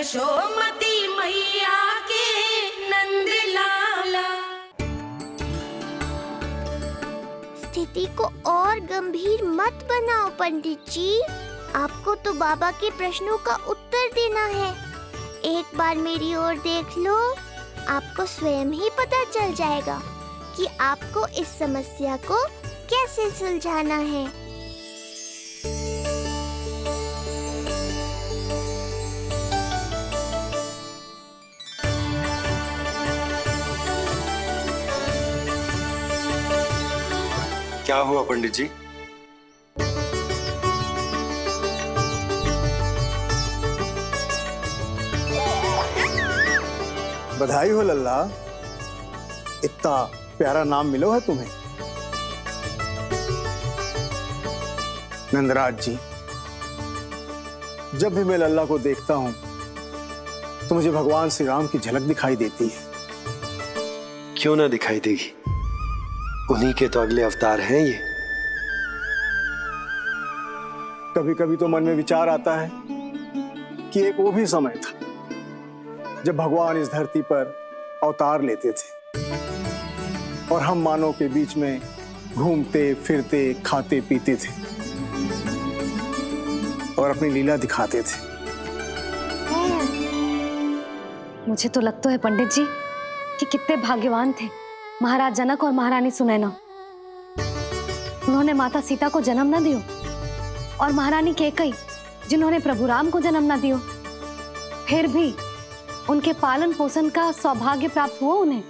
यशोमती मैया के नंद लाला। स्थिति को और गंभीर मत बनाओ पंडित जी। आपको तो बाबा के प्रश्नों का उत्तर देना है। एक बार मेरी ओर देख लो, आपको स्वयं ही पता चल जाएगा कि आपको इस समस्या को कैसे सुलझाना है। क्या हुआ पंडित जी? बधाई हो लल्ला, इतना प्यारा नाम मिलो है तुम्हें। नंदराज जी, जब भी मैं लल्ला को देखता हूं तो मुझे भगवान श्री राम की झलक दिखाई देती है। क्यों ना दिखाई देगी, उन्हीं के तो अगले अवतार हैं ये। कभी कभी तो मन में विचार आता है कि एक वो भी समय था जब भगवान इस धरती पर अवतार लेते थे और हम मानव के बीच में घूमते फिरते खाते पीते थे और अपनी लीला दिखाते थे। मुझे तो लगता है पंडित जी कि कितने भाग्यवान थे महाराज जनक और महारानी सुनैना। उन्होंने माता सीता को जन्म न दियो और महारानी कैकेयी जिन्होंने प्रभु राम को जन्म न दियो, फिर भी उनके पालन पोषण का सौभाग्य प्राप्त हुआ उन्हें।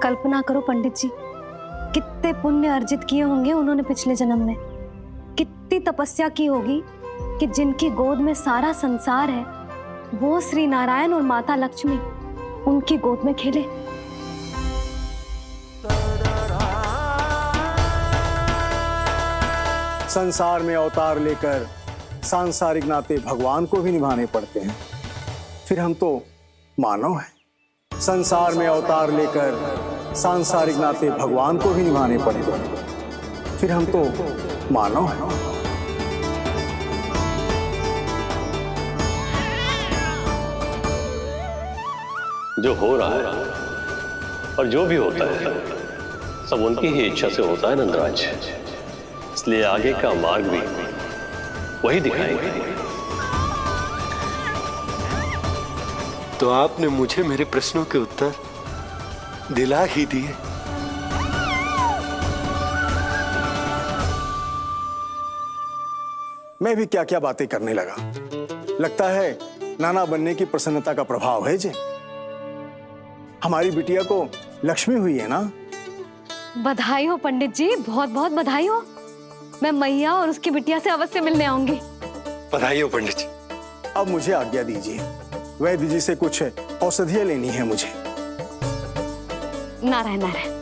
कल्पना करो पंडित जी, कितने पुण्य अर्जित किए होंगे उन्होंने पिछले जन्म में। कितनी तपस्या की होगी कि जिनकी गोद में सारा संसार है वो श्री नारायण और माता लक्ष्मी उनकी गोद में खेले। संसार में अवतार लेकर सांसारिक नाते भगवान को भी निभाने पड़ते हैं, फिर हम तो मानव हैं। संसार में अवतार लेकर सांसारिक नाते भगवान को भी निभाने पड़ते हैं, फिर हम तो मानव हैं। जो हो रहा है और जो भी होता है सब उनकी ही इच्छा से होता है नंदराज, इसलिए आगे का मार्ग भी वही दिखाएंगे। तो आपने मुझे मेरे प्रश्नों के उत्तर दिला ही दिए। मैं भी क्या क्या बातें करने लगा। लगता है नाना बनने की प्रसन्नता का प्रभाव है जी। हमारी बिटिया को लक्ष्मी हुई है ना। बधाई हो पंडित जी, बहुत बहुत बधाई हो। मैं मैया और उसकी बिटिया से अवश्य मिलने आऊंगी। बधाई हो पंडित जी। अब मुझे आज्ञा दीजिए, वैद्य जी से कुछ औषधियां लेनी है मुझे। नारायण नारायण।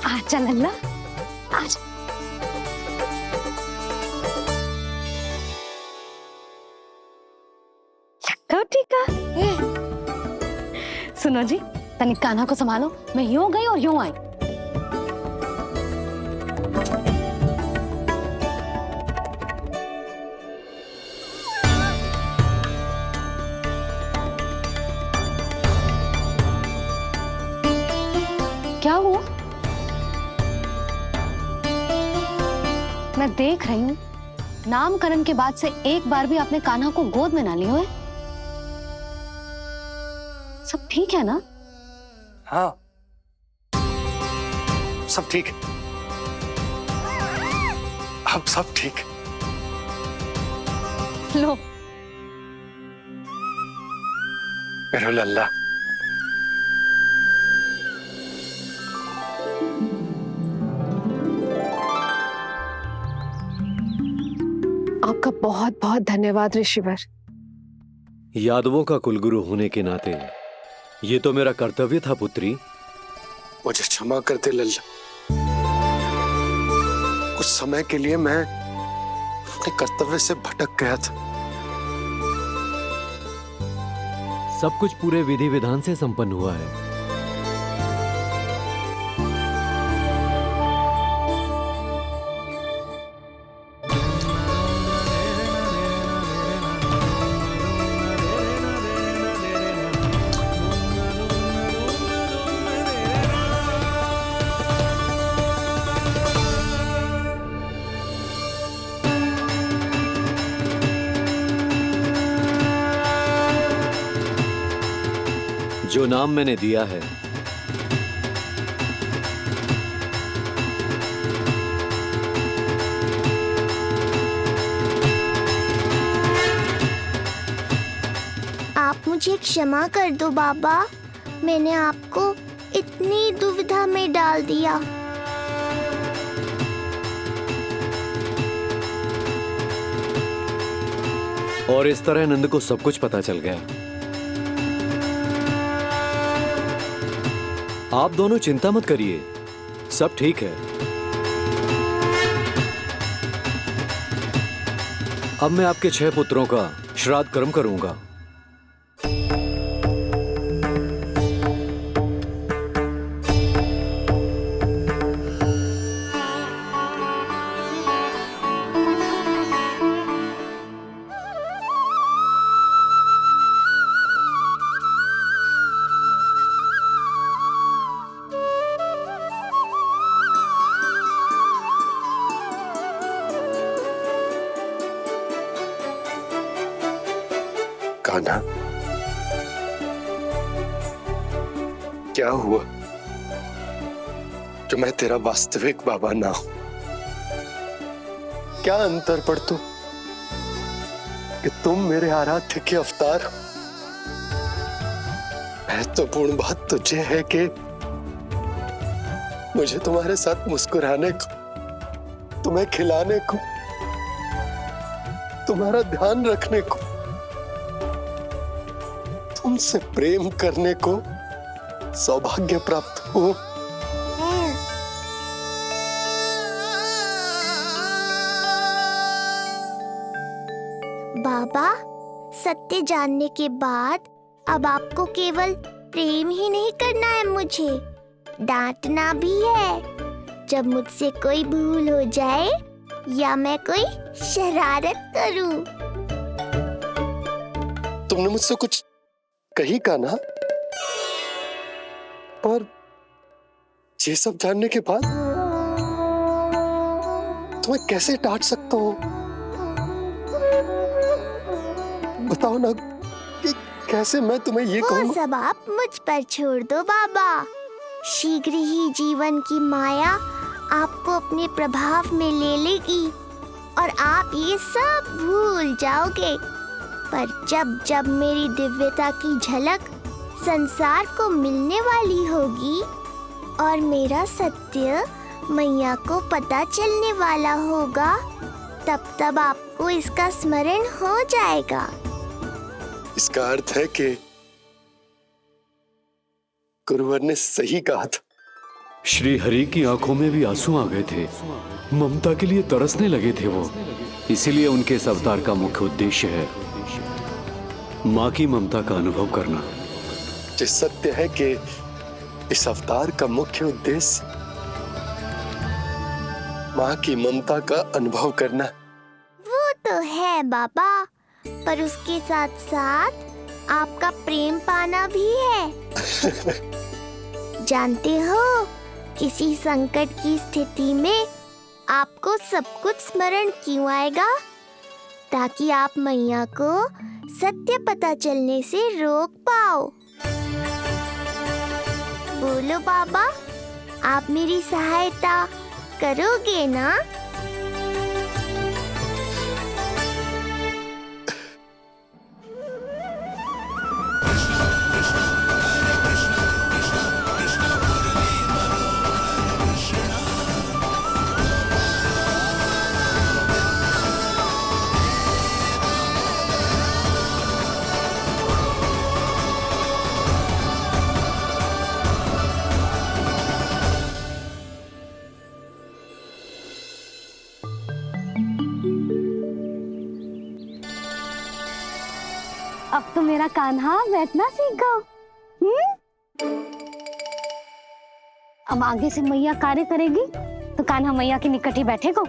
आजा लल्ला, आजा। ठीक है। सुनो जी, तनिक कान्हा को संभालो, मैं यूं गई और यूं आई। क्या हुआ? मैं देख रही हूं नामकरण के बाद से एक बार भी आपने कान्हा को गोद में ना लिया है। सब ठीक है ना? हाँ, सब ठीक है। अब सब ठीक। लो मेरा लल्ला। आपका बहुत बहुत धन्यवाद ऋषिवर। यादवों का कुलगुरु होने के नाते ये तो मेरा कर्तव्य था पुत्री। मुझे क्षमा कर दे लल्ला, कुछ समय के लिए मैं अपने कर्तव्य से भटक गया था। सब कुछ पूरे विधि विधान से संपन्न हुआ है। जो नाम मैंने दिया है, आप मुझे क्षमा कर दो बाबा, मैंने आपको इतनी दुविधा में डाल दिया। और इस तरह नंद को सब कुछ पता चल गया। आप दोनों चिंता मत करिए, सब ठीक है। अब मैं आपके 6 पुत्रों का श्राद्ध कर्म करूंगा। कान्हा, क्या हुआ जो मैं तेरा वास्तविक बाबा ना हूं? क्या अंतर पड़ तू कि तुम मेरे आराध्य के अवतार हो? महत्वपूर्ण बात तुझे है कि मुझे तुम्हारे साथ मुस्कुराने को, तुम्हें खिलाने को, तुम्हारा ध्यान रखने को, तुमसे प्रेम करने को सौभाग्य प्राप्त हो। बाबा, सत्य जानने के बाद अब आपको केवल प्रेम ही नहीं करना है, मुझे डांटना भी है जब मुझसे कोई भूल हो जाए या मैं कोई शरारत करूं। तुमने मुझसे कुछ कही कान्हा, पर ये सब जानने के बाद तुम्हें कैसे डांट सकता हूं? बताओ ना कि कैसे मैं तुम्हें ये कहूं? वो सब आप मुझ पर छोड़ दो बाबा। शीघ्र ही जीवन की माया आपको अपने प्रभाव में ले लेगी और आप ये सब भूल जाओगे। पर जब जब मेरी दिव्यता की झलक संसार को मिलने वाली होगी और मेरा सत्य मैया को पता चलने वाला होगा, तब तब आपको इसका स्मरण हो जाएगा। इसका अर्थ है कि गुरुवर ने सही कहा था। श्री हरि की आंखों में भी आंसू आ गए थे, ममता के लिए तरसने लगे थे वो। इसीलिए उनके इस अवतार का मुख्य उद्देश्य है माँ की ममता का अनुभव करना। जो सत्य है कि इस अवतार का मुख्य उद्देश्य माँ की ममता का अनुभव करना। वो तो है बाबा, पर उसके साथ साथ आपका प्रेम पाना भी है। जानते हो, किसी संकट की स्थिति में आपको सब कुछ स्मरण क्यों आएगा? ताकि आप मैया को सत्य पता चलने से रोक पाओ। बोलो बाबा, आप मेरी सहायता करोगे ना? अब तो मेरा कान्हा बैठना सीख गया। अब आगे से मैया कार्य करेगी तो कान्हा मैया के निकट ही बैठेगा।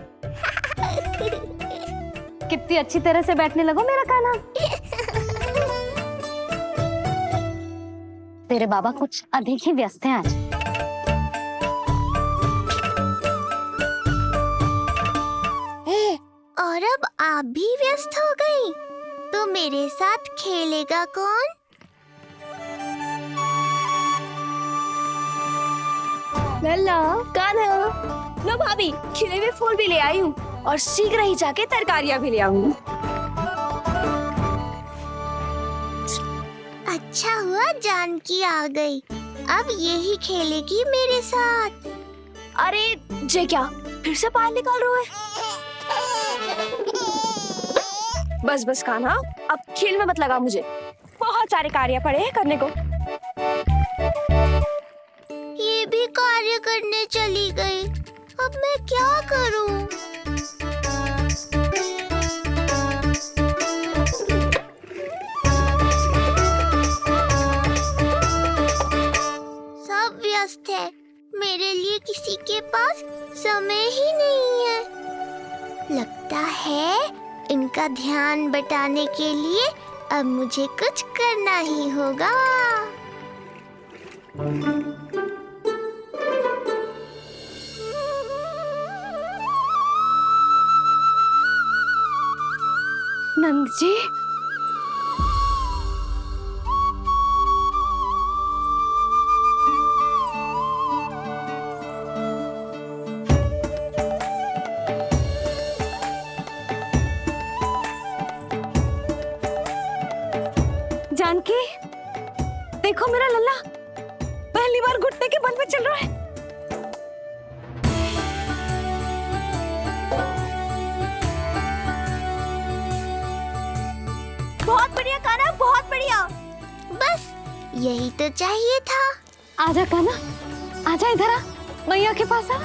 कितनी अच्छी तरह से बैठने लगो मेरा कान्हा। तेरे बाबा कुछ अधिक ही व्यस्त हैं आज। और अब आप भी व्यस्त हो गई, तो मेरे साथ खेलेगा कौन? लल्ला कान्हा, लो भाभी, खिले हुए फूल भी ले आई हूँ और शीघ्र ही जाके तरकारियाँ भी ले आऊंगी। अच्छा हुआ जानकी आ गई, अब यही खेलेगी मेरे साथ। अरे जे क्या, फिर से पानी निकाल रहे हो? बस बस कान्हा, अब खेल में मत लगा मुझे, बहुत सारे कार्य पड़े हैं करने को। ये भी कार्य करने चली गई, अब मैं क्या करूं? सब व्यस्त है, मेरे लिए किसी के पास समय ही नहीं है। लगता है इनका ध्यान बटाने के लिए अब मुझे कुछ करना ही होगा। नंद जी, जानकी, देखो मेरा लल्ला पहली बार घुटने के बल पे चल रहा है। बहुत बढ़िया कान्हा, बहुत बढ़िया। बस यही तो चाहिए था। आजा कान्हा, आजा इधर आ, मैया के पास आ।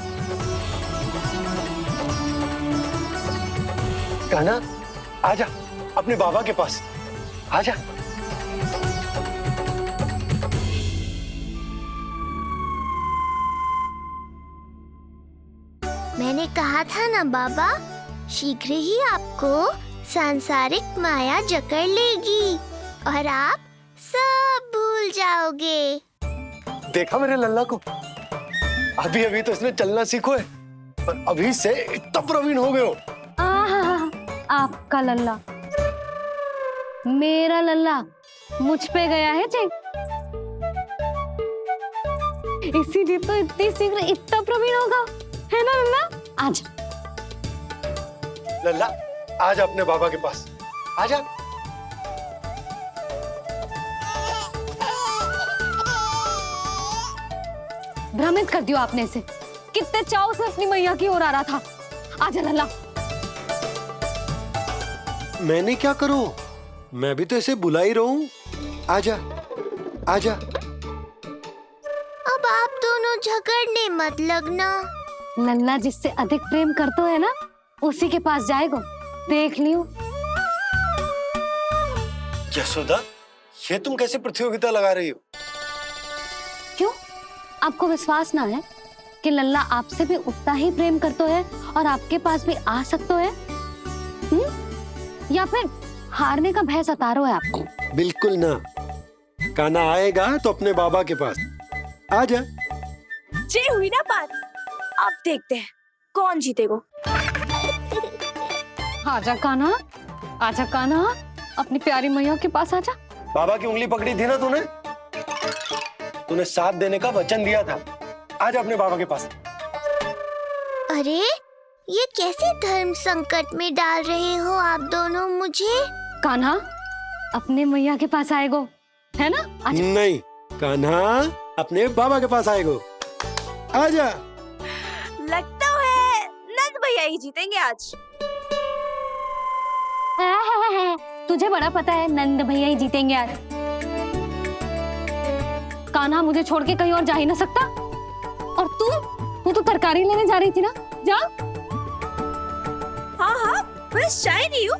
कान्हा, आजा अपने बाबा के पास, आजा। मैंने कहा था ना बाबा, शीघ्र ही आपको सांसारिक माया जकड़ लेगी और आप सब भूल जाओगे। देखा मेरे लल्ला को, अभी अभी तो इसने चलना सीखो है और अभी से इतना प्रवीण हो गए हो। आपका लल्ला, मेरा लल्ला मुझ पे गया है जी, इसीलिए तो इतनी शीघ्र इतना प्रवीण होगा, है ना लल्ला? आज लल्ला, आजा अपने बाबा के पास, आजा। भ्रमित कर दियो आपने इसे, कितने चाव से अपनी मैया की ओर आ रहा था। आजा लल्ला। मैंने क्या करूं? मैं भी तो इसे बुला ही रहा हूं। आजा, आजा। अब आप दोनों झगड़ने मत लगना। लल्ला जिससे अधिक प्रेम करते है ना, उसी के पास जाएगा, देख लियो। यशोदा, ये तुम कैसे प्रतियोगिता लगा रही हो? क्यों? आपको विश्वास ना है कि लल्ला आपसे भी उतना ही प्रेम करता है और आपके पास भी आ सकता है? या फिर हारने का भय सता रहा है आपको? बिल्कुल ना। कान्हा आएगा तो अपने बाबा के पास। आजा। जे हुई ना बात, अब देखते हैं कौन जीतेगा। आजा कान्हा, आजा कान्हा, अपनी प्यारी मैया के पास आजा। बाबा की उंगली पकड़ी थी ना तूने? तूने साथ देने का वचन दिया था। आजा अपने बाबा के पास। अरे ये कैसे धर्म संकट में डाल रहे हो आप दोनों मुझे? कान्हा अपने मैया के पास आएगो, है ना? आजा। नहीं, कान्हा अपने बाबा के पास आएगो। आजा। लगता है नंद भैया ही जीतेंगे आज। तुझे बड़ा पता है नंद भैया ही जीतेंगे आज। कान्हा मुझे छोड़ के कहीं और जा ही ना सकता। और तू तो तरकारी लेने जा रही थी ना, जा। हाँ हाँ, बस जा ही नहीं हूँ।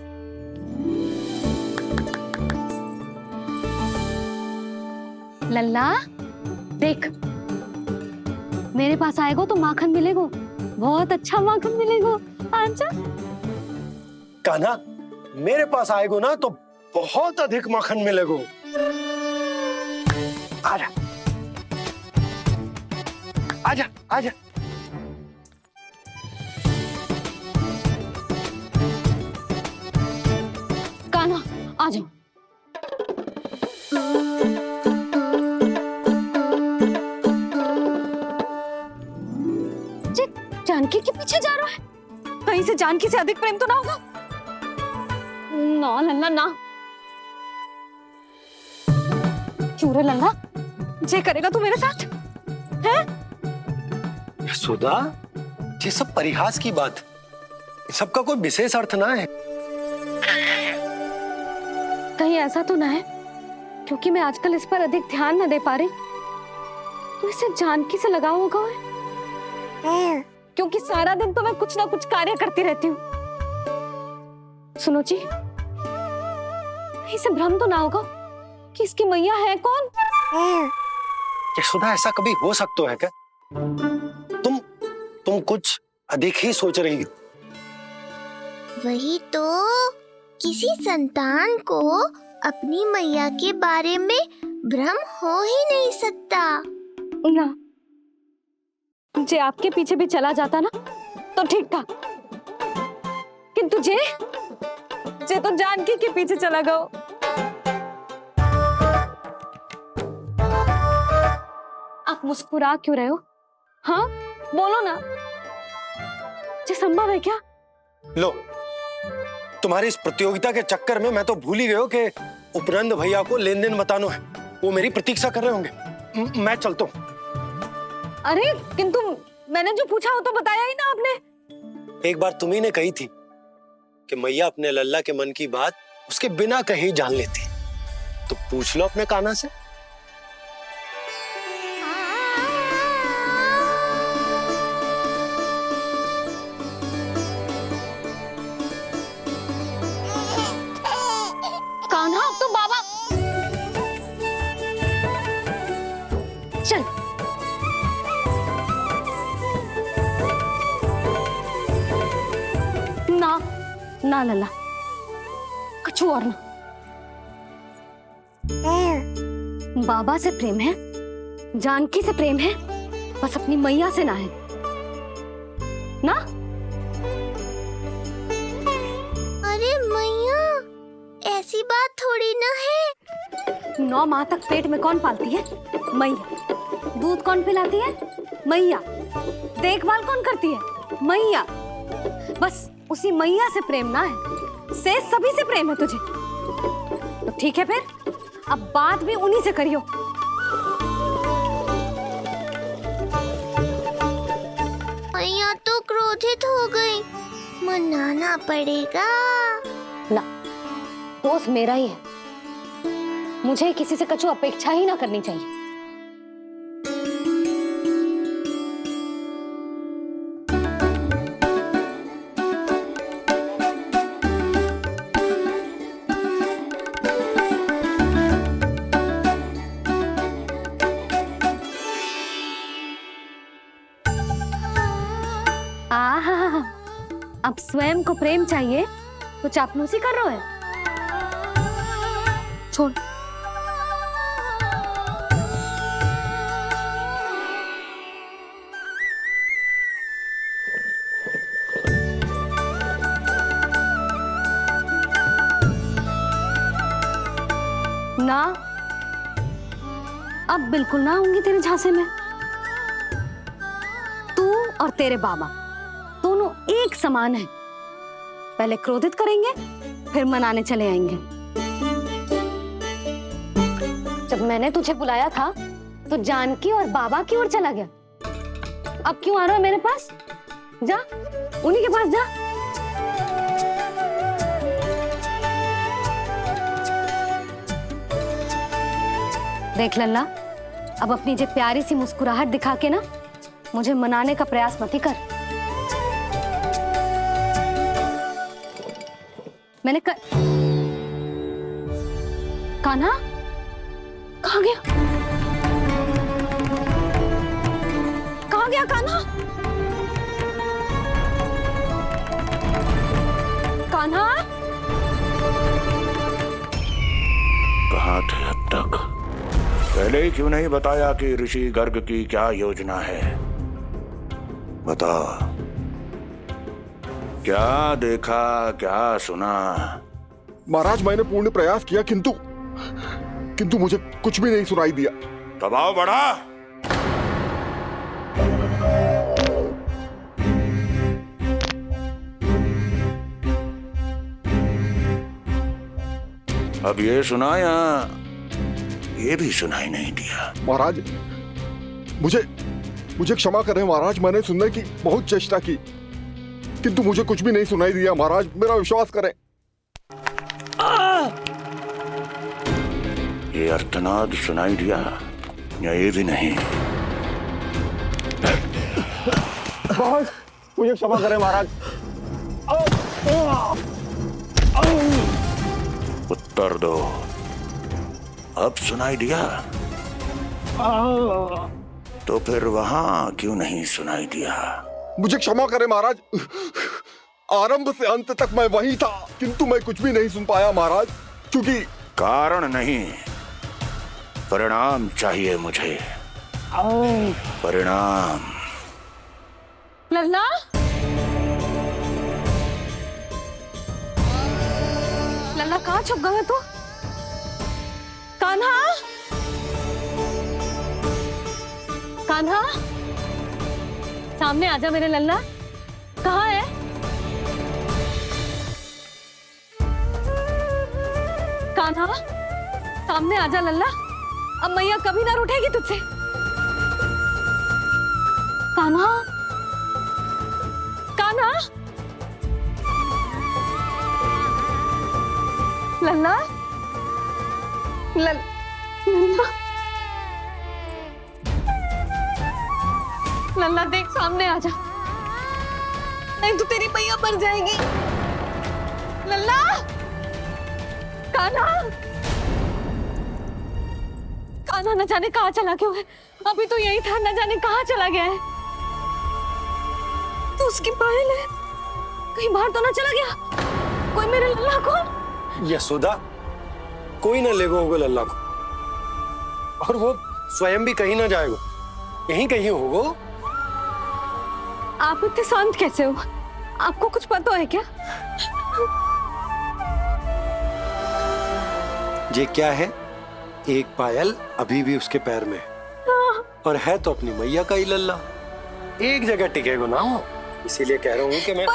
लल्ला देख, मेरे पास आएगो तो माखन मिलेगो, बहुत अच्छा माखन मिलेगो। आजा। कान्हा मेरे पास आएगो ना तो बहुत अधिक माखन मिलेगो। आजा, आजा, आजा। कान्हा आ जाओ। जानकी के पीछे जा रहा है? कहीं से जानकी से अधिक प्रेम तो ना होगा? ना लल्ला ना। क्यों रे लल्ला, जे करेगा तू मेरे साथ है? यशोदा, ये सब परिहास की बात, सबका कोई विशेष अर्थ ना है। कहीं ऐसा तो ना है क्योंकि मैं आजकल इस पर अधिक ध्यान न दे पा रही तो इसे जानकी से लगाव होगा है? क्योंकि सारा दिन तो मैं कुछ ना कुछ कार्य करती रहती हूँ। सुनो जी, इसे भ्रम तो ना होगा कि इसकी मैया है कौन? यशोदा, ऐसा कभी हो सकता है क्या? तुम कुछ अधिक ही सोच रही हो। वही तो, किसी संतान को अपनी मैया के बारे में भ्रम हो ही नहीं सकता। ना, जे आपके पीछे भी चला जाता ना तो ठीक था, किंतु जे तो जानकी के पीछे चला गया। आप मुस्कुरा क्यों रहे हो? हाँ बोलो ना, ये संभव है क्या? लो, तुम्हारी इस प्रतियोगिता के चक्कर में मैं तो भूल ही गया कि उपनंद भैया को लेन देन बताना है। वो मेरी प्रतीक्षा कर रहे होंगे। मैं चलता हूँ। अरे किंतु मैंने जो पूछा वो तो बताया ही ना आपने। एक बार तुम्ही ने कही थी कि मैया अपने लल्ला के मन की बात उसके बिना कहीं जान लेती, तो पूछ लो अपने कान्हा से। कान्हा, अब तो बाबा चल। ना ना लल्ला, कछु और ना। बाबा से प्रेम है, जानकी से प्रेम है, बस अपनी मैया से ना है ना। अरे मैया, ऐसी बात थोड़ी ना है। 9 माह तक पेट में कौन पालती है? मैया। दूध कौन पिलाती है? मैया। देखभाल कौन करती है? मैया। बस उसी मैया से प्रेम ना है, से सभी से प्रेम है तुझे। तो ठीक है फिर, अब बात भी उन्हीं से करियो। मैया तो क्रोधित हो गई, मनाना पड़ेगा। ना, दोस्त मेरा ही है, मुझे किसी से कछु अपेक्षा ही ना करनी चाहिए। आहा, अब स्वयं को प्रेम चाहिए तो चापलूसी कर रहे हो? छोड़। ना, अब बिल्कुल ना आऊंगी तेरे झांसे में। तू और तेरे बाबा दोनों एक समान हैं। पहले क्रोधित करेंगे, फिर मनाने चले आएंगे। जब मैंने तुझे बुलाया था तो जानकी और बाबा की ओर चला गया। अब क्यों आ रहा है मेरे पास? जा, उन्हीं के पास जा। देख लल्ला, अब अपनी जे प्यारी सी मुस्कुराहट दिखा के ना मुझे मनाने का प्रयास मत ही कर। मैंने कान्हा कहाँ गया? कहाँ गया कान्हा? कान्हा कहाँ थे अब तक? पहले ही क्यों नहीं बताया कि ऋषि गर्ग की क्या योजना है? बता, क्या देखा, क्या सुना? महाराज, मैंने पूर्ण प्रयास किया किंतु मुझे कुछ भी नहीं सुनाई दिया। दबाव बढ़ा। अब ये सुनाया, ये भी सुनाई नहीं दिया। महाराज, मुझे क्षमा करें महाराज, मैंने सुनने की बहुत चेष्टा की किंतु मुझे कुछ भी नहीं सुनाई दिया। महाराज मेरा विश्वास करें। ये अर्थनाद सुनाई दिया या ये भी नहीं? महाराज मुझे क्षमा करें महाराज। उत्तर दो, अब सुनाई दिया? तो फिर वहां क्यों नहीं सुनाई दिया? मुझे क्षमा करें महाराज, आरंभ से अंत तक मैं वही था किंतु मैं कुछ भी नहीं सुन पाया महाराज, क्योंकि कारण नहीं, परिणाम चाहिए मुझे। परिणाम। लल्ला, लल्ला कहाँ छुप गए तू? कान्हा, कान्हा, सामने आजा मेरे लल्ला। कहाँ है? कान्हा, सामने आजा लल्ला। अब मैया कभी ना रूठेगी तुझसे। कान्हा, कान्हा, लल्ला, लल्ला, लल्ला देख सामने आ जा, नहीं तो तेरी मैया मर जाएगी। लल्ला, कान्हा, कान्हा न जाने कहाँ चला गया है। अभी तो यही था, न जाने कहाँ चला गया है। तो उसकी पायल है, कहीं बाहर तो ना चला गया? कोई मेरे लल्ला को? यशोदा, कोई ना लेगा होगा लल्ला को, और वो स्वयं भी कहीं ना जाएगा, यहीं कहीं होगा। आप इतने शांत कैसे हो? आपको कुछ पता है क्या? ये क्या है? एक पायल अभी भी उसके पैर में है, और है तो अपनी मैया का ही लल्ला, एक जगह टिकेगा ना हो। इसीलिए कह रहा हूँ कि मैं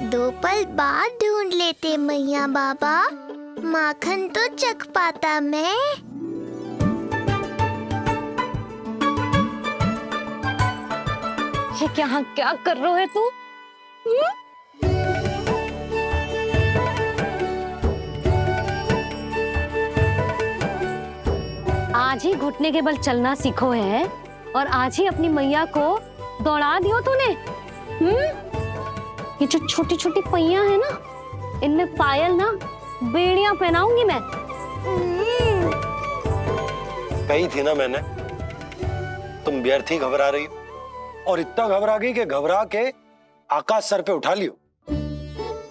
दो पल बाद ढूंढ लेते मैया बाबा, माखन तो चख पाता मैं। ये क्या कर रहे है तू? आज ही घुटने के बल चलना सीखो है और आज ही अपनी मैया को दौड़ा दियो तूने। ये जो छोटी छोटी पहियां है ना, इनमें पायल ना बेड़ियां पहनाऊंगी मैं। कही थी ना मैंने, तुम व्यर्थ ही घबरा रही हो, और इतना घबरा गई कि घबरा के आकाश सर पे उठा लियो।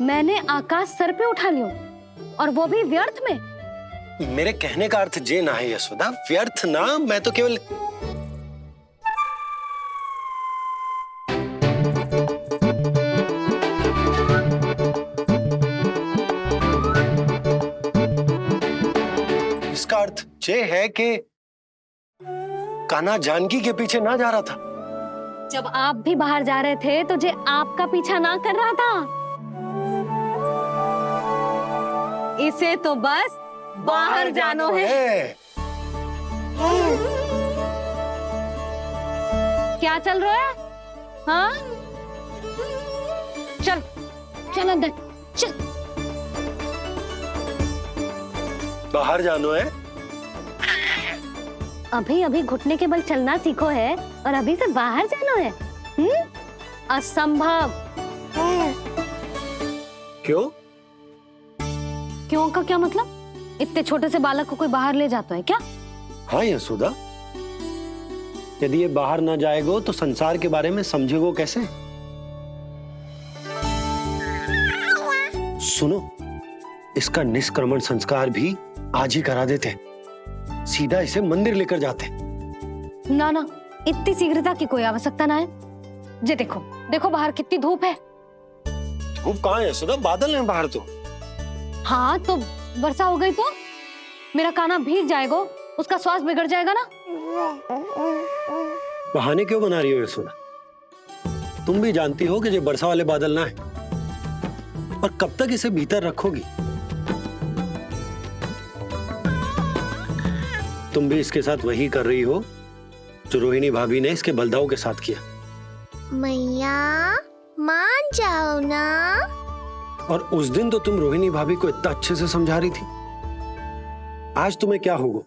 मैंने आकाश सर पे उठा लियो, और वो भी व्यर्थ में? मेरे कहने का अर्थ जे ना है यशोदा, व्यर्थ ना, मैं तो केवल इसका अर्थ ये है कि कान्हा जानकी के पीछे ना जा रहा था। जब आप भी बाहर जा रहे थे तो जे आपका पीछा ना कर रहा था। इसे तो बस बाहर जानो है। क्या चल रहा है? हाँ, चल चल अंदर चल। बाहर जानो है? अभी अभी घुटने के बल चलना सीखो है और अभी से बाहर जाना है? असंभव। क्यों? क्यों का क्या मतलब? इतने छोटे से बालक को कोई बाहर ले जाता है क्या? हाँ यशोदा, यदि ये बाहर ना जाएगो तो संसार के बारे में समझेगो कैसे? सुनो, इसका निष्क्रमण संस्कार भी आज ही करा देते, सीधा इसे मंदिर लेकर जाते। ना ना, इतनी शीघ्रता की कोई आवश्यकता ना है। जे देखो देखो बाहर कितनी धूप है। धूप कहाँ है यशोदा? बादल हैं बाहर तो। हाँ तो वर्षा हो गई तो मेरा कान्हा भीग जाएगा, उसका स्वास्थ्य बिगड़ जाएगा ना। बहाने क्यों बना रही हो यशोदा? तुम भी जानती हो कि ये वर्षा वाले बादल ना है, और कब तक इसे भीतर रखोगी? तुम भी इसके साथ वही कर रही हो जो रोहिणी भाभी ने इसके बलदाऊ के साथ किया। मैया मान जाओ ना। और उस दिन तो तुम रोहिणी भाभी को इतना अच्छे से समझा रही थी, आज तुम्हें क्या होगा?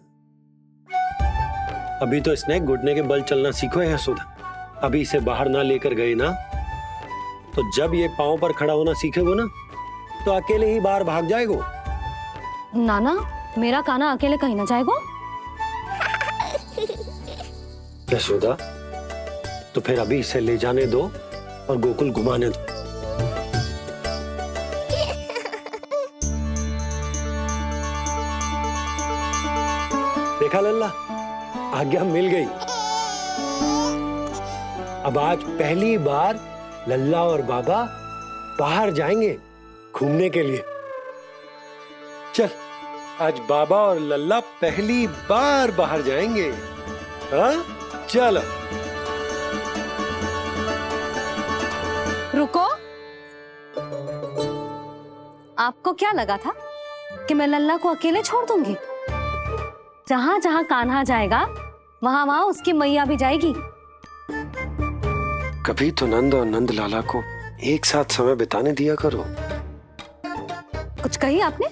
अभी तो इसने घुटने के बल चलना सीखो है यशोदा। अभी इसे बाहर ना लेकर गए ना, तो जब ये पांव पर खड़ा होना सीखेगो ना, तो अकेले ही बाहर भाग जाएगो। नाना, मेरा कान्हा अकेले कहीं ना जाएगा। यशोदा, तो फिर अभी इसे ले जाने दो और गोकुल घुमाने दो। देखा लल्ला, आज्ञा मिल गई। अब आज पहली बार लल्ला और बाबा बाहर जाएंगे घूमने के लिए। चल, आज बाबा और लल्ला पहली बार बाहर जाएंगे। हाँ, चलो। रुको, आपको क्या लगा था कि मैं लल्ला को अकेले छोड़ दूंगी? जहां जहां कान्हा जाएगा वहां वहां उसकी मैया भी जाएगी। कभी तो नंद और नंद लाला को एक साथ समय बिताने दिया करो। कुछ कही आपने?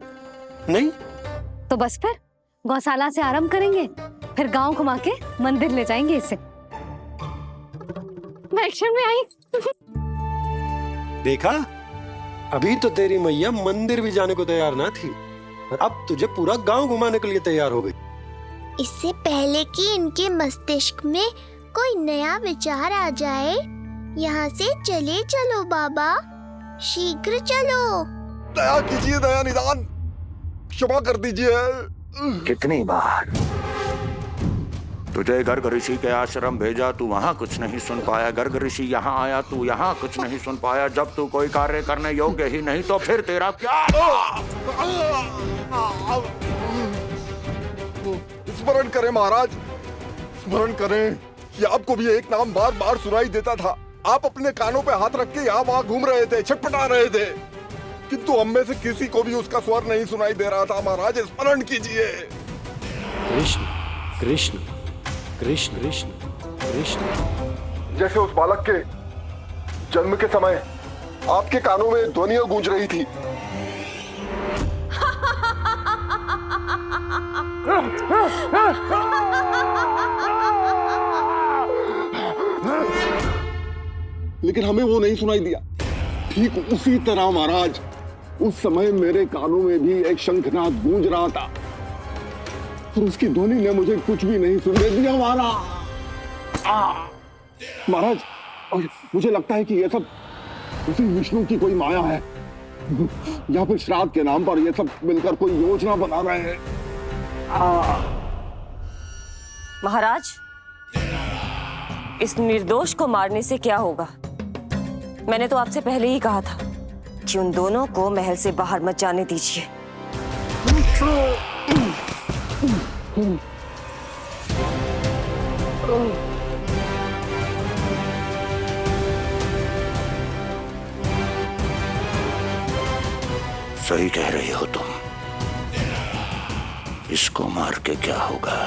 नहीं। तो बस फिर गौशाला से आरंभ करेंगे, फिर गांव घुमा के मंदिर ले जाएंगे इसे। मैं एक्शन में आई। देखा, अभी तो तेरी मैया मंदिर भी जाने को तैयार ना थी, और अब तुझे पूरा गांव घुमाने के लिए तैयार हो गई। इससे पहले कि इनके मस्तिष्क में कोई नया विचार आ जाए, यहाँ से चले चलो बाबा, शीघ्र चलो। दया कीजिए, दया निदान, क्षमा कर दीजिए। कितनी बार तुझे गर्ग ऋषि के आश्रम भेजा, तू वहां कुछ नहीं सुन पाया। गर्ग ऋषि यहाँ आया, तू यहाँ कुछ नहीं सुन पाया। जब तू कोई कार्य करने योग्य ही नहीं, तो फिर तेरा क्या? स्मरण करें महाराज, स्मरण करें कि आपको भी एक नाम बार बार सुनाई देता था। आप अपने कानों पे हाथ रख के यहाँ वहां घूम रहे थे, छटपटा रहे थे, किंतु हम में से किसी को भी उसका स्वर नहीं सुनाई दे रहा था। महाराज, स्मरण कीजिए। कृष्ण कृष्ण कृष्ण कृष्ण कृष्ण। जैसे उस बालक के जन्म के समय आपके कानों में ध्वनियां गूंज रही थी। लेकिन हमें वो नहीं सुनाई दिया। ठीक उसी तरह महाराज, उस समय मेरे कानों में भी एक शंखनाद गूंज रहा था, और उसकी ध्वनि ने मुझे कुछ भी नहीं सुनने दिया। महाराज, और मुझे लगता है कि ये सब उसी विष्णु की कोई माया है, या फिर श्राद्ध के नाम पर ये सब मिलकर कोई योजना बना रहे हैं। महाराज, इस निर्दोष को मारने से क्या होगा? मैंने तो आपसे पहले ही कहा था कि उन दोनों को महल से बाहर मत जाने दीजिए। सही कह रही हो तुम। इसको मार के क्या होगा?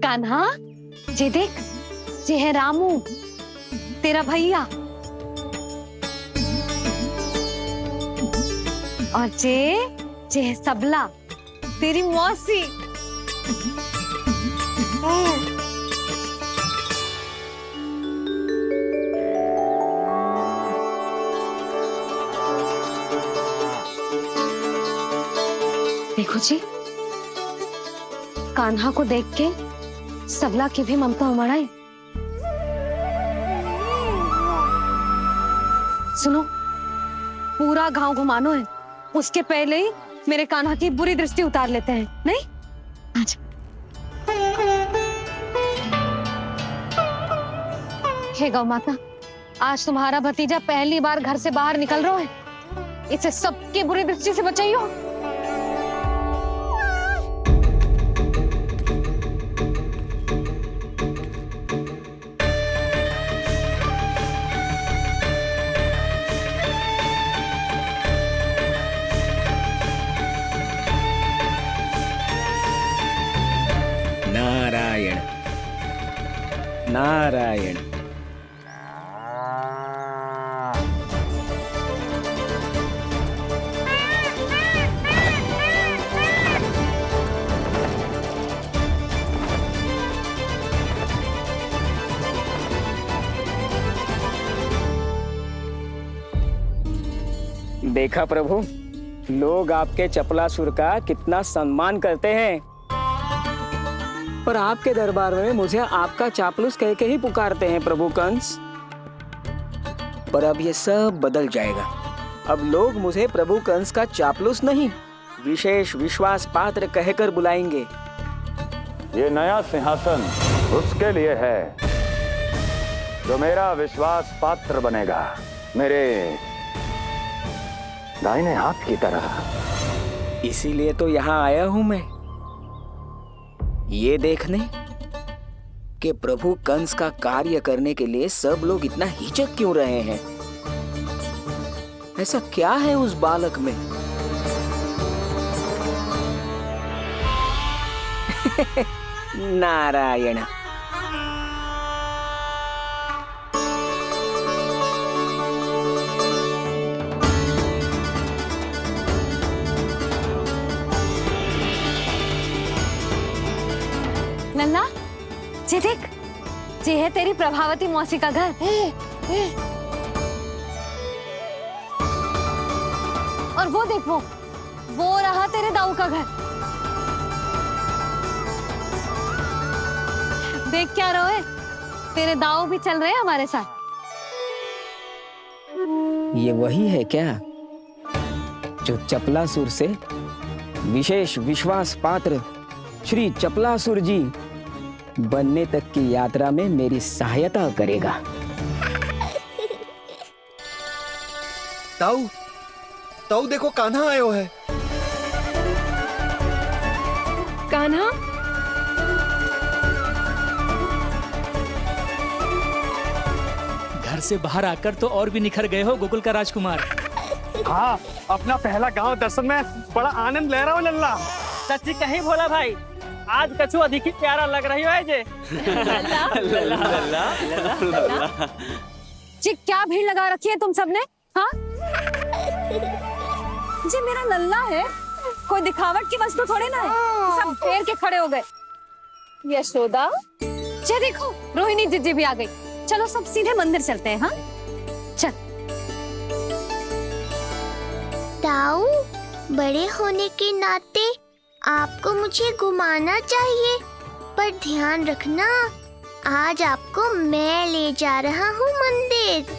कान्हा, जे देख, जे है रामू, तेरा भैया, और जे है सबला, तेरी मौसी। देखो जी, कान्हा को देख के सबला की भी ममता उमड़ आई। सुनो, पूरा गांव घुमानो है, उसके पहले ही मेरे कान्हा की बुरी दृष्टि उतार लेते हैं, नहीं? अच्छा। हे गौ माता, आज तुम्हारा भतीजा पहली बार घर से बाहर निकल रहा है, इसे सबकी बुरी दृष्टि से बचाइयो। नारायण नारायण। देखा प्रभु, लोग आपके चपलासुर का कितना सम्मान करते हैं, पर आपके दरबार में मुझे आपका चापलूस कह के ही पुकारते हैं प्रभु कंस। पर अब ये सब बदल जाएगा। अब लोग मुझे प्रभु कंस का चापलूस नहीं, विशेष विश्वास पात्र कहकर बुलाएंगे। ये नया सिंहासन उसके लिए है जो मेरा विश्वास पात्र बनेगा, मेरे दाहिने हाथ की तरह। इसीलिए तो यहाँ आया हूं मैं, ये देखने कि प्रभु कंस का कार्य करने के लिए सब लोग इतना हिचक क्यों रहे हैं। ऐसा क्या है उस बालक में? नारायण। नन्ना, जी देख, जी है तेरी प्रभावती मौसी का घर। और वो देख, वो रहा तेरे दाऊ का घर। देख क्या रहे, तेरे दाऊ भी चल रहे हैं हमारे साथ। ये वही है क्या जो चपलासुर से विशेष विश्वास पात्र श्री चपलासुर जी बनने तक की यात्रा में मेरी सहायता करेगा? ताऊ, ताऊ देखो, कान्हा आयो है। कान्हा, घर से बाहर आकर तो और भी निखर गए हो गोकुल का राजकुमार। हाँ, अपना पहला गांव दर्शन में बड़ा आनंद ले रहा हूँ लल्ला। सच्ची कहीं भोला भाई, आज कछु अधिक ही प्यारा लग रही है जे। जी क्या भीड़ लगा रखी है तुम सबने? हाँ जी, मेरा लल्ला है, कोई दिखावट की वस्तु थोड़े ना है। सब घेर के खड़े हो गए। यशोदा, जी देखो, रोहिणी जीजी भी आ गई। चलो सब सीधे मंदिर चलते हैं। हाँ चल। ताऊ, बड़े होने के नाते आपको मुझे घुमाना चाहिए, पर ध्यान रखना, आज आपको मैं ले जा रहा हूँ मंदिर।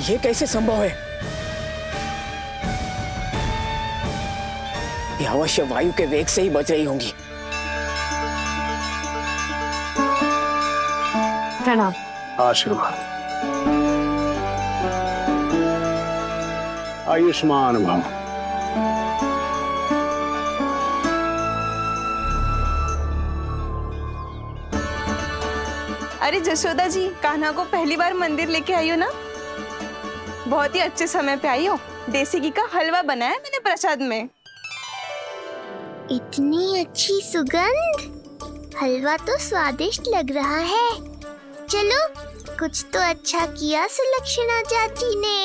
ये कैसे संभव है? ये अवश्य वायु के वेग से ही बच रही होंगी। प्रणाम। आशीर्वाद। आयुष्मान भव। अरे जशोदा जी, कान्हा को पहली बार मंदिर लेके आई हो ना? बहुत ही अच्छे समय पे आई हो। देसी घी का हलवा बनाया मैंने प्रसाद में। इतनी अच्छी सुगंध, हलवा तो स्वादिष्ट लग रहा है। चलो, कुछ तो अच्छा किया सुलक्षणा चाची ने।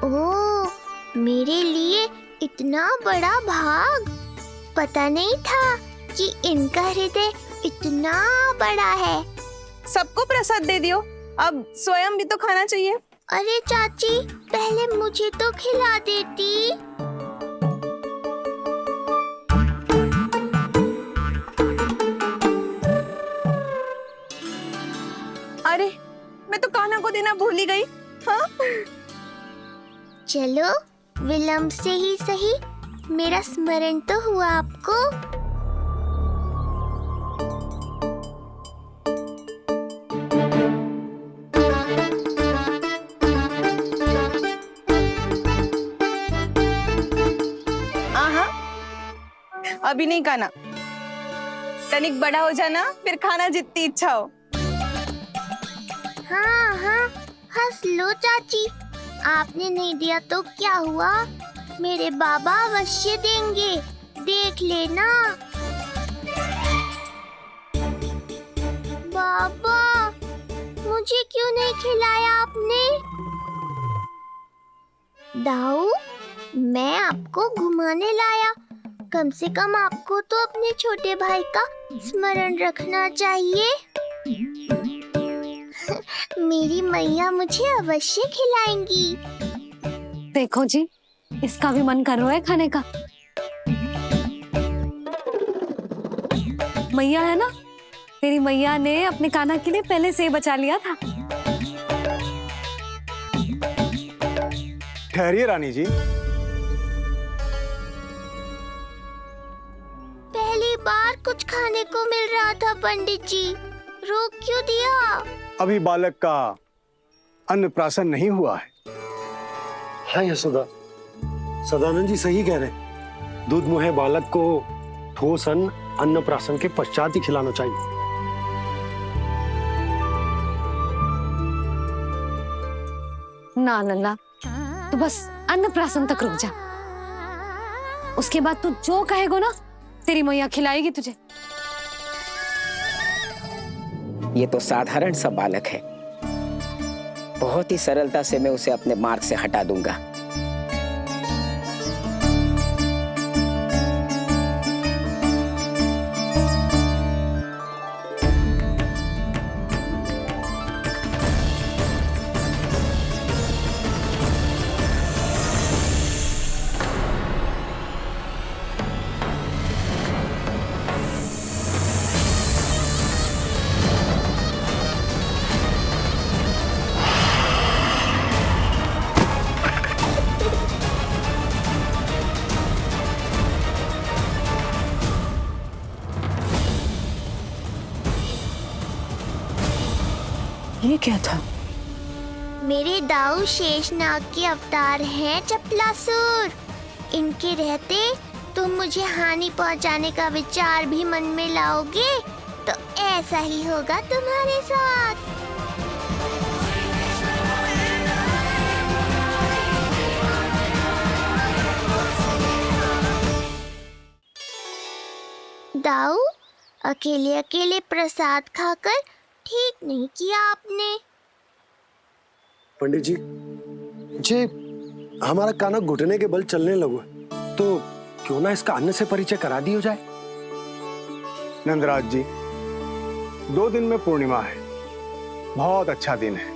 ओह, मेरे लिए इतना बड़ा भाग। पता नहीं था कि इनका हृदय इतना बड़ा है। सबको प्रसाद दे दियो, अब स्वयं भी तो खाना चाहिए। अरे चाची, पहले मुझे तो खिला देती। अरे, मैं तो कान्हा को देना भूल ही गई। हाँ? चलो, विलंब से ही सही, मेरा स्मरण तो हुआ आपको। अभी नहीं खाना, तनिक बड़ा हो जाना, फिर खाना जितनी इच्छा हो। हाँ हाँ, हंस लो चाची। आपने नहीं दिया तो क्या हुआ, मेरे बाबा अवश्य देंगे, देख लेना। बाबा, मुझे क्यों नहीं खिलाया आपने? दाऊ, मैं आपको घुमाने लाया, कम से कम आपको तो अपने छोटे भाई का स्मरण रखना चाहिए। मेरी मैया मुझे अवश्य खिलाएंगी। देखो जी, इसका भी मन कर रहा है खाने का। मैया है ना, तेरी मैया ने अपने कान्हा के लिए पहले से ही बचा लिया था। ठहरिए रानी जी। पहली बार कुछ खाने को मिल रहा था पंडित जी, रोक क्यों दिया? अभी बालक का अन्नप्राशन नहीं हुआ है। हाँ यशोदा, सदानंद जी सही कह रहे। दूध मुहे बालक को ठोस अन्न अन्नप्राशन के पश्चात ही खिलाना चाहिए। ना लल्ला, तू बस अन्नप्राशन तक रुक जा, उसके बाद तू जो कहेगो ना, तेरी मैया खिलाएगी तुझे। ये तो साधारण सा बालक है, बहुत ही सरलता से मैं उसे अपने मार्ग से हटा दूंगा। ये क्या था? मेरे दाऊ शेषनाग के अवतार हैं चपलासुर। इनके रहते तुम मुझे हानि पहुंचाने का विचार भी मन में लाओगे तो ऐसा ही होगा तुम्हारे साथ। दाऊ, अकेले अकेले प्रसाद खाकर ठीक नहीं किया आपने। पंडित जी, जे हमारा कान्हा घुटने के बल चलने लगो है, तो क्यों ना इसका अन्न से परिचय करा दिया जाए। नंदराज जी, 2 दिन में पूर्णिमा है, बहुत अच्छा दिन है,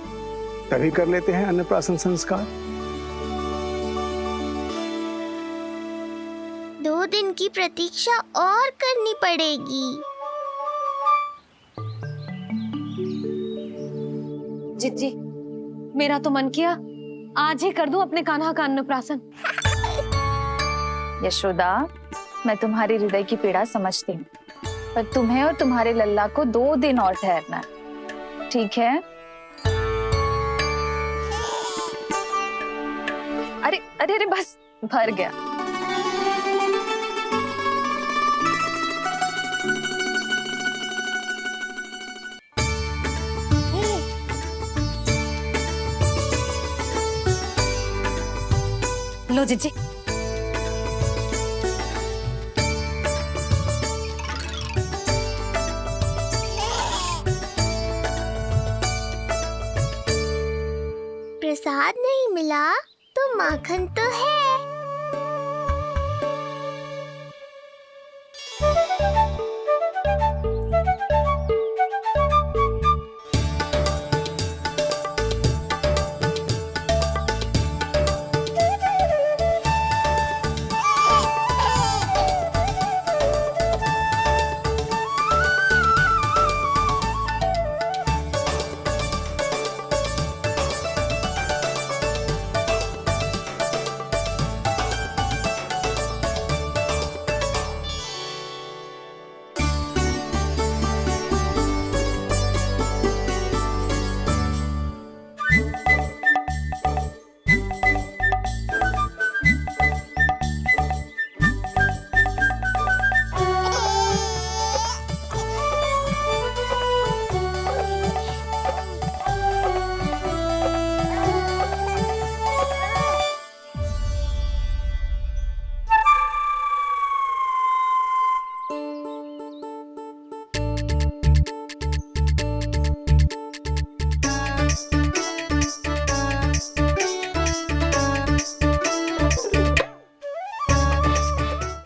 तभी कर लेते हैं अन्नप्राशन संस्कार। 2 दिन की प्रतीक्षा और करनी पड़ेगी। जिज्जी, मेरा तो मन किया आज ही कर दूं अपने कान्हा का अन्नप्राशन। यशोदा, मैं तुम्हारी हृदय की पीड़ा समझती हूँ, पर तुम्हें और तुम्हारे लल्ला को 2 दिन और ठहरना है, ठीक है? अरे अरे अरे बस भर गया। लो जीजी। प्रसाद नहीं मिला तो माखन तो है।